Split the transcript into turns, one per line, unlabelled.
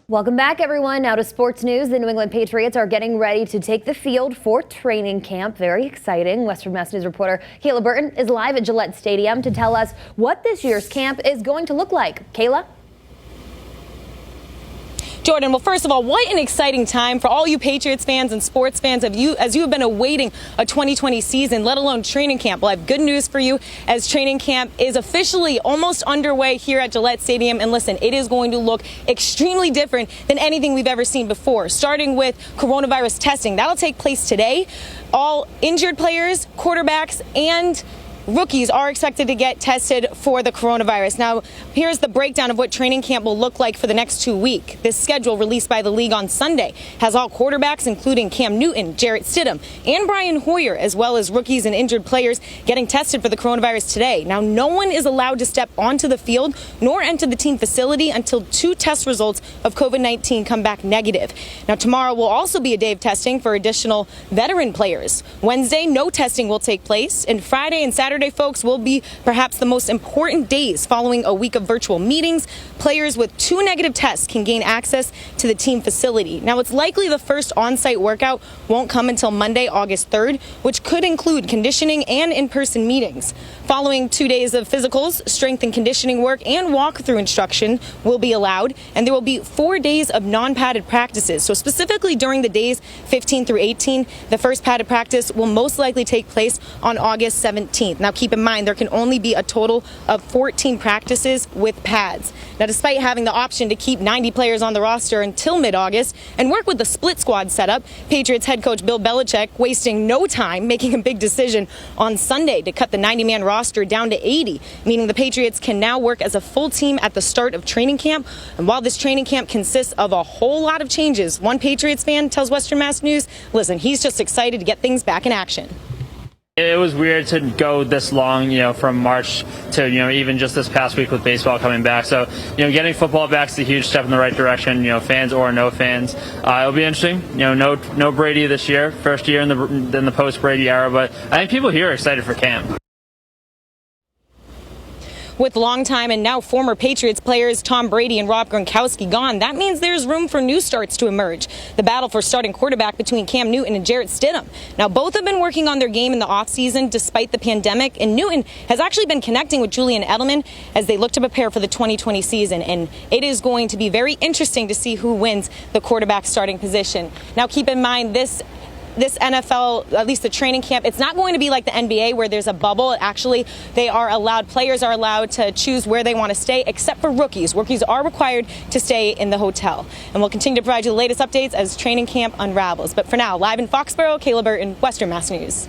Welcome back, everyone. Now to sports news. The New England Patriots are getting ready to take the field for training camp. Very exciting. Western Mass News reporter Kayla Burton is live at Gillette Stadium to tell us what this year's camp is going to look like. Kayla?
Jordan, well, first of all, what an exciting time for all you Patriots fans and sports fans as you have been awaiting a 2020 season, let alone training camp. Well, I have good news for you as training camp is officially almost underway here at Gillette Stadium. And listen, it is going to look extremely different than anything we've ever seen before, starting with coronavirus testing. That'll take place today. All injured players, quarterbacks, and rookies are expected to get tested for the coronavirus. Now, here's the breakdown of what training camp will look like for the next 2 weeks. This schedule released by the league on Sunday has all quarterbacks, including Cam Newton, Jarrett Stidham, and Brian Hoyer, as well as rookies and injured players getting tested for the coronavirus today. Now, no one is allowed to step onto the field nor enter the team facility until 2 test results of COVID-19 come back negative. Now, tomorrow will also be a day of testing for additional veteran players. Wednesday, no testing will take place, and Friday and Saturday, folks, will be perhaps the most important days following a week of virtual meetings. Players with 2 negative tests can gain access to the team facility. Now, it's likely the first on-site workout won't come until Monday, August 3rd, which could include conditioning and in-person meetings. Following 2 days of physicals, strength and conditioning work, and walkthrough instruction will be allowed, and there will be 4 days of non-padded practices. So specifically during the days 15 through 18, the first padded practice will most likely take place on August 17th. Now, keep in mind, there can only be a total of 14 practices with pads. Now, despite having the option to keep 90 players on the roster until mid-August and work with the split squad setup, Patriots head coach Bill Belichick wasting no time making a big decision on Sunday to cut the 90-man roster down to 80, meaning the Patriots can now work as a full team at the start of training camp. And while this training camp consists of a whole lot of changes, one Patriots fan tells Western Mass News, listen, he's just excited to get things back in action.
It was weird to go this long, from March to, even just this past week with baseball coming back. So, getting football back is a huge step in the right direction, fans or no fans. It'll be interesting. No Brady this year, first year in the post-Brady era, but I think people here are excited for camp.
With longtime and now former Patriots players Tom Brady and Rob Gronkowski gone, that means there's room for new starts to emerge. The battle for starting quarterback between Cam Newton and Jarrett Stidham. Now, both have been working on their game in the offseason despite the pandemic, and Newton has actually been connecting with Julian Edelman as they look to prepare for the 2020 season. And it is going to be very interesting to see who wins the quarterback starting position. Now, keep in mind, this NFL, at least the training camp, it's not going to be like the NBA where there's a bubble. Actually, players are allowed to choose where they want to stay, except for rookies. Rookies are required to stay in the hotel. And we'll continue to provide you the latest updates as training camp unravels. But for now, live in Foxborough, Kayla Burton, Western Mass News.